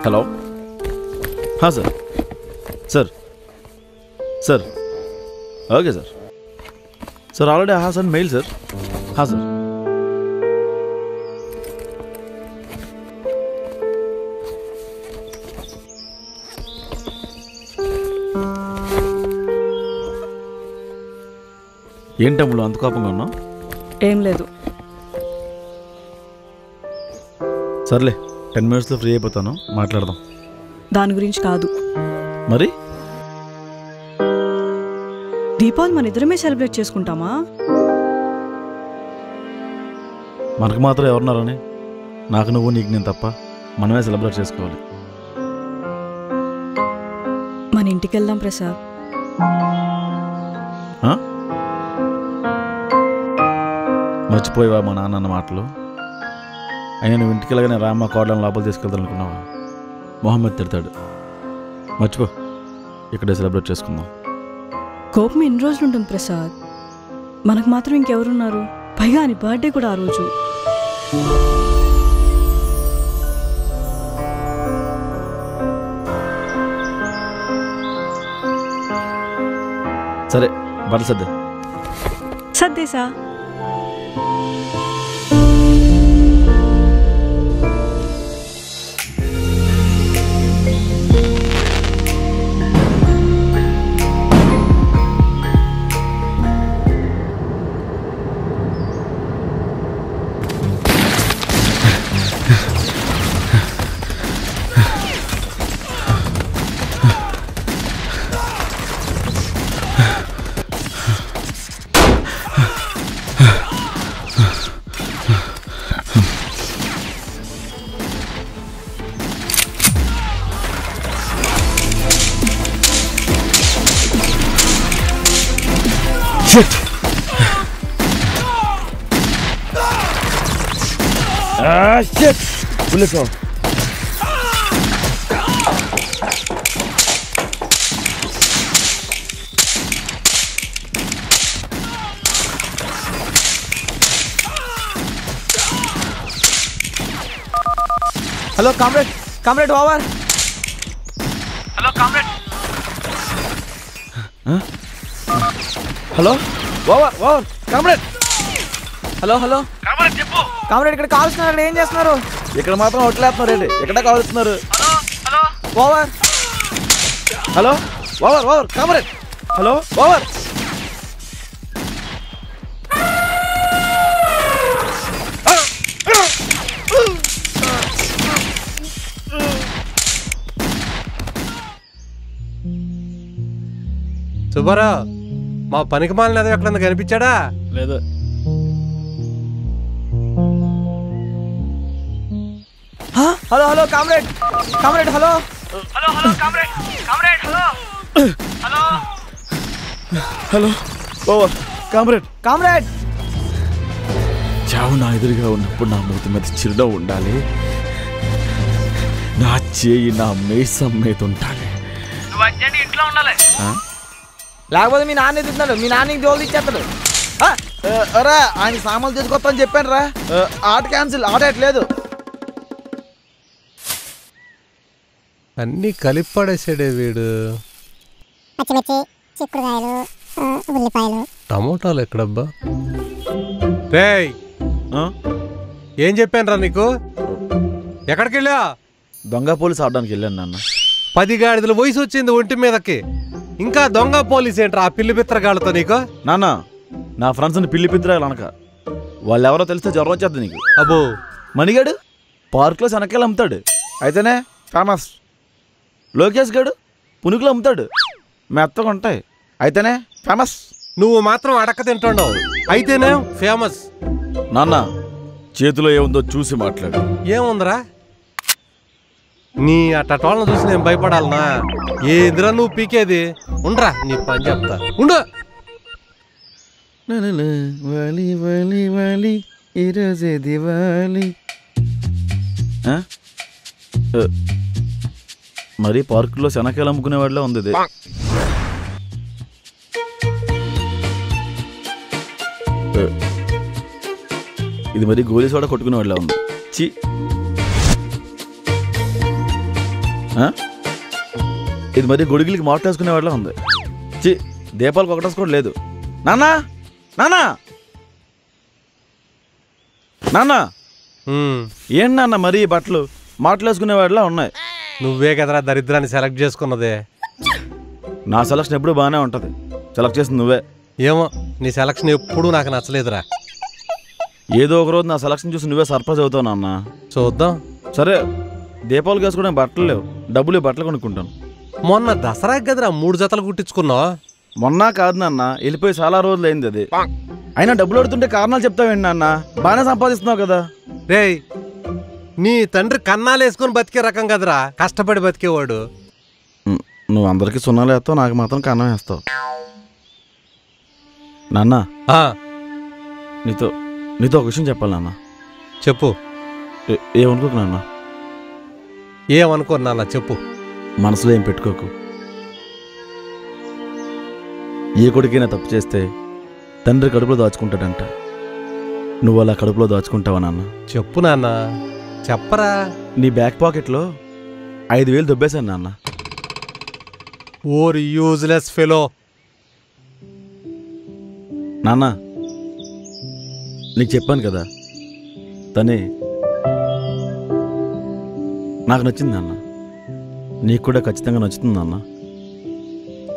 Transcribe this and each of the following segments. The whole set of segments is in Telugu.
हेलो हाँ sir sir sir okay sir sir already हाँ सर मेल सर हाँ सर ఏంటి తమ్ముడు అంత కోపంగా ఉన్నావు? ఏం లేదు. సర్లే 10 మినిట్స్లో ఫ్రీ అయిపోతాను, మాట్లాడదాం. దాని గురించి కాదు. మరి దీపావళి మన ఇద్దరమే సెలబ్రేట్ చేసుకుంటామా? మనకు మాత్రం ఎవరున్నారని? నాకు నువ్వు నీకు నేను తప్ప మనమే సెలబ్రేట్ చేసుకోవాలి. మన ఇంటికి వెళ్దాం ప్రసాద్. మర్చిపోయావా మా నాన్న అన్న మాటలు? అయినా నువ్వు ఇంటికి వెళ్ళగానే రామ్మ కోడలను లోపల తీసుకెళ్తాను అనుకున్నావా? మొహమ్మద్ తిడతాడు. మర్చిపో, ఇక్కడే సెలబ్రేట్ చేసుకుందాం. కోపం ఎన్ని రోజులు ఉంటుంది ప్రసాద్? మనకు మాత్రం ఇంకెవరున్నారు? పైగా అని బర్త్డే కూడా ఆ రోజు. సరే బట్టలు సర్దే. సర్దేసా? Shit! Bullets on. Hello, comrade. Comrade, over. Hello, comrade. Huh? Hello? Over, over. Comrade. Hello hello comrade, ఇక్కడ కాల్స్తున్నారు. ఏం చేస్తున్నారు? ఇక్కడ మాత్రం హోటలేస్తున్నారు ఏంటి? ఎక్కడ కాల్స్తున్నారు? Over. Hello over over comrade. Hello over. Subbarao, మా పనికి మాలిన ఎక్కడన్నా కనిపించాడా? లేదు. Hello hello comrade, comrade hello hello hello comrade, comrade hello hello hello over comrade. Comrade, చావు నా ఎదురుగా ఉన్నప్పుడు నా మూతి మీద చిరునవ్వు ఉండాలి, నా చేయి నా మేసం మీద ఉండాలి. నువ్వు అర్జెంట్ ఇంట్లో ఉండాలి, లేకపోతే మీ నాన్న ఎదుగుతున్నాడు. మీ నాన్నకి జోలు ఇచ్చేస్తాడు. అరే ఆయన సామాన్లు తీసుకొస్తాను చెప్పాను రా. ఆట క్యాన్సిల్, ఆట ఎట్లేదు. అన్నీ కలిపి పడేసాడే వీడు. పచ్చిమిర్చి, చిక్కుడుకాయలు, ఉల్లిపాయలు, టమోటాలు ఎక్కడబ్బా? రేయ్, ఏం చెప్పాను రా నీకు? ఎక్కడికి వెళ్ళా? దొంగ పోలీస్ ఆడడానికి వెళ్ళాను నాన్న. 10 గాడిదల వయసు వచ్చింది ఒంటి మీదకి, ఇంకా దొంగ పోలీస్ ఏంట్రా ఆ పిల్లి బిత్రగాళ్ళతో నీకు? నాన్న, నా ఫ్రెండ్స్ని పిల్లి పిత్రాలు అనక. వాళ్ళు ఎవరో తెలిస్తే జ్వరం వచ్చేద్ది నీకు. అబ్బో, మణిగాడు పార్క్లో శనక్కాయలు అమ్ముతాడు, అయితేనే ఫేమస్. లోకేష్ గాడు పునుకులు అమ్ముతాడు, మెత్తగా ఉంటాయి, అయితేనే ఫేమస్. నువ్వు మాత్రం అడక్క తింటున్నావు, అయితేనే ఫేమస్. నాన్న, చేతిలో ఏముందో చూసి మాట్లాడు. ఏముందిరా? నీ అట్టోళ్ళను చూసి నేను భయపడాలనా? ఏదిరా నువ్వు పీకేది? ఉండరా, నీ పని చెప్తా ఉండు. వాలి వాలి వాలి ఈరోజే దివాలి. మరి పార్కులో శనకాయలు అమ్ముకునే వాళ్ళ ఉంది ఇది. ఇది మరి గోలీ సోడా కొట్టుకునే వాళ్ళ ఉంది. చి ఇది మరీ గొడుగులకి మాటలేసుకునే వాళ్ళ ఉంది. దీపాలకు ఒకటేసి కూడా లేదు. నాన్నా నాన్నా నాన్నా ఏంటి నాన్న మరీ బట్టలు మాటలేసుకునే వాళ్ళ ఉన్నాయి. నువ్వే కదరా దరిద్రాన్ని సెలెక్ట్ చేసుకున్నదే. నా సెలక్షన్ ఎప్పుడు బాగానే ఉంటుంది. సెలెక్ట్ చేసింది నువ్వే. ఏమో నీ సెలక్షన్ ఎప్పుడూ నాకు నచ్చలేదురా. ఏదో ఒక రోజు నా సెలక్షన్ చూసి నువ్వే సర్ప్రైజ్ అవుతావు నాన్న. చూద్దాం. సరే దీపావళికి వేసుకోవడానికి బట్టలు లేవు, డబ్బులు బట్టలు కొనుక్కుంటాను. మొన్న దసరాకి కదరా 3 జతలు కుట్టించుకున్నావు. మొన్న కాదు నాన్న, వెళ్ళిపోయి చాలా రోజులు అయింది అది. అయినా డబ్బులు అడుగుతుంటే కారణాలు చెప్తావేంటి నాన్న? బాగానే సంపాదిస్తున్నావు కదా. రేయ్ నీ తండ్రి కన్నాలు వేసుకొని బతికే రకం కదరా, కష్టపడి బతికేవాడు. నువ్వు అందరికీ సున్నాలు వేస్తావు, నాకు మాత్రం కన్నం వేస్తావు. నాన్న నీతో నీతో ఒక విషయం చెప్పాలి నాన్న. చెప్పు. ఏమనుకోకు నాన్న. ఏమనుకో నాన్న, చెప్పు. మనసులో ఏం పెట్టుకోకు. ఏ కొడుకైనా తప్పు చేస్తే తండ్రి కడుపులో దాచుకుంటాడంట. నువ్వు అలా కడుపులో దాచుకుంటావా నాన్న? చెప్పు నాన్న, చెప్పరా. నీ బ్యాక్ పాకెట్లో 5,000 దొబ్బేశాను నాన్న. ఓర్ యూజ్లెస్ ఫెలో. నాన్న నీకు చెప్పాను కదా, తనే నాకు నచ్చింది నాన్న. నీకు కూడా ఖచ్చితంగా నచ్చుతుంది నాన్న.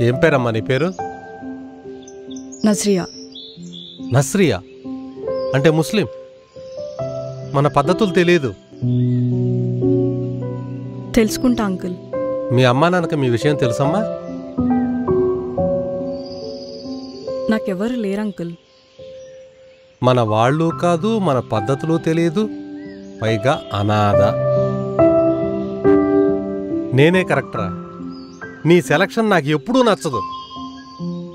ఏం పేరమ్మా నీ పేరు? నజ్రియా. నస్రియా అంటే ముస్లిం. మన పద్ధతులు తెలియదు. తెలుసుకుంటా అంకుల్. మీ అమ్మా నాన్నకి మీ విషయం తెలుసమ్మా? నాకెవరు లేరు అంకుల్. మన వాళ్ళు కాదు, మన పద్ధతులు తెలియదు, పైగా అనాథ. నేనే కరెక్టరా? నీ సెలక్షన్ నాకు ఎప్పుడూ నచ్చదు.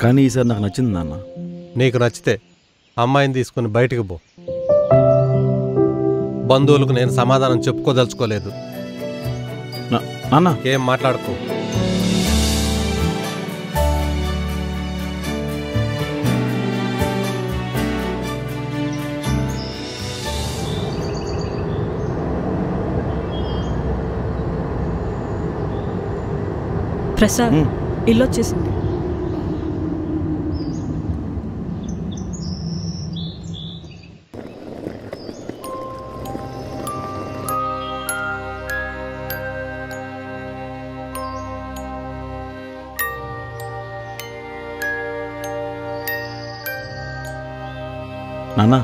కానీ ఈసారి నాకు నచ్చింది నాన్న. నీకు నచ్చితే అమ్మాయిని తీసుకుని బయటికి పో. బంధువులకు నేను సమాధానం చెప్పుకోదలుచుకోలేదు. నాన్న ఏం మాట్లాడుకో. ప్రసాద్ ఇల్లు వచ్చేసింది. నాన్న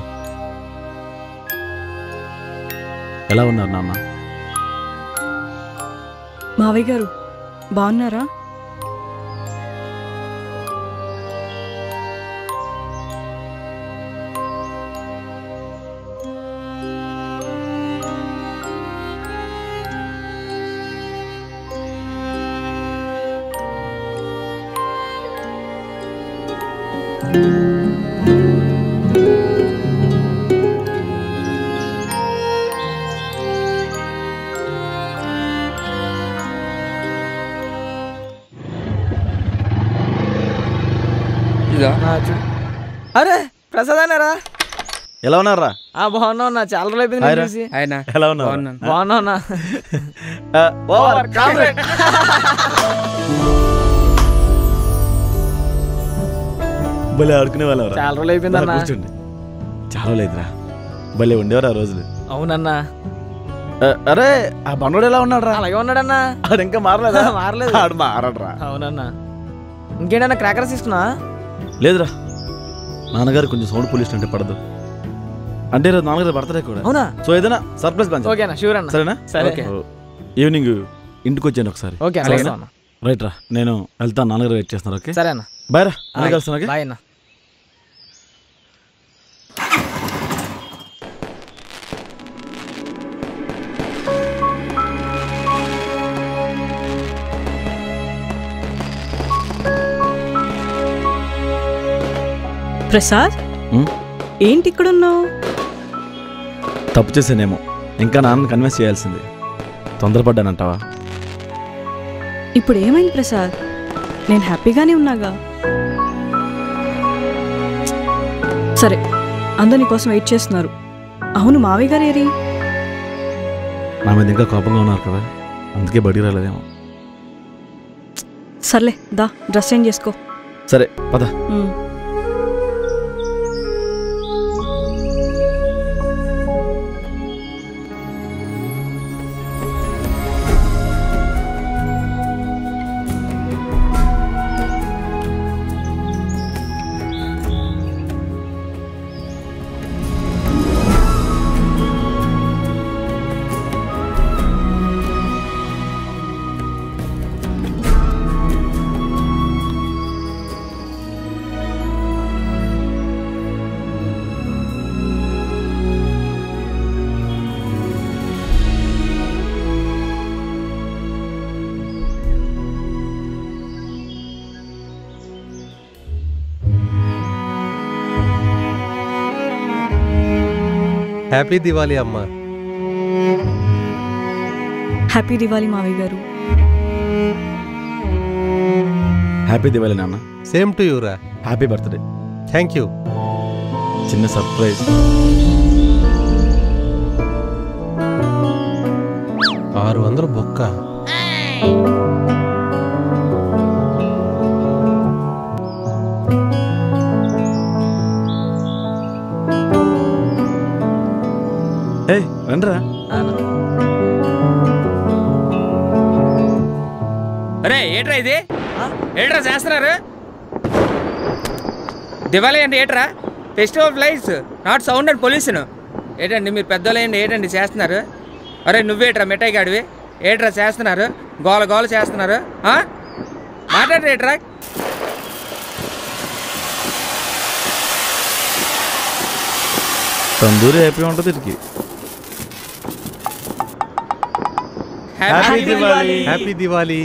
ఎలా ఉన్నారు నాన్న? మావయ్య గారు బాగున్నారా? అరే ప్రసాద్ అన్నారా? ఎలా ఉన్నారా? బాగున్నా. చాలా రోజులు అయిపోయింది చూసి. ఎలా ఉన్నారు? బాగున్నా. భలే ఆడుకునే వాళ్ళ. చాలా రోజులు అయిపోయిందన్నా. కూర్చోండి. చాలా లేదురా, భలే ఉండేవారు ఆ రోజులు. అవునన్నా. అరే ఆ బండోడు ఎలా ఉన్నాడు రా? అలాగే ఉన్నాడన్నా. ఆడు ఇంకా మారలేదా? మారలేదు. ఆడు మారడరా. అవునన్నా. ఇంకేంటన్నా క్రాకర్స్ తీసుకున్నా? లేదురా, నాన్నగారు కొంచెం సౌండ్ పొల్యూషన్ అంటే పడదు. అంటే రేపు నాన్నగారు బర్త్డే కూడా. అవునా? సో ఏదైనా సర్ప్రైజ్ ప్లాన్. ఓకేనా? షూర్ అన్న. సరేనా? సరే. ఈవినింగ్ ఇంటికి వచ్చాను ఒకసారి. ఓకే రైట్ రా, నేను వెళ్తాను. నాన్నగారు వెయిట్ చేస్తున్నారు. ఓకే సరే అన్న. బాయ్ రా. కలుస్తాను. బాయ్ అన్న. ప్రసాద్ ఏంటి ఇక్కడున్నావు? తప్పు చేసానేమో, ఇంకా నాన్న కన్విన్స్ చేయాల్సింది. తొందరపడ్డానంటావా? ఇప్పుడు ఏమైంది ప్రసాద్? నేను హ్యాపీగానే ఉన్నాగా. సరే, అందరూ నీకోసం వెయిట్ చేస్తున్నారు. అవును, మావయ్య గారు ఏరి? నా మీద ఇంకా కోపంగా ఉన్నారు కదా, అందుకే బడికి రాలేదేమో. సర్లే దా డ్రెస్ చేంజ్ చేసుకో. సరే పద. హ్యాపీ దివాళీ అమ్మా. హ్యాపీ దివాళీ మావయ్య గారు. హ్యాపీ దివాళీ నాన్న. సేమ్ టు యూరా. Happy birthday. Thank you. చిన్న సర్ప్రైజ్. 600 బొక్క. రండ్రా. అరే ఏట్రా ఇది? ఏట్రా చేస్తున్నారు? దివాళీ అంటే ఏట్రా? Festival of lights, not sound and pollution. ఏంటండి మీరు పెద్దోళ్ళండి, ఏంటండి చేస్తున్నారు? అరే నువ్వేట్రా మిఠాయి గాడివి? ఏట్రా చేస్తున్నారు? గోల గోల చేస్తున్నారు? మాట్లాడరేట్రా? తందూరి హ్యాపీ ఉంటుంది ఇటుకి. హ్యాపీ దివాళీ. హ్యాపీ దివాళీ.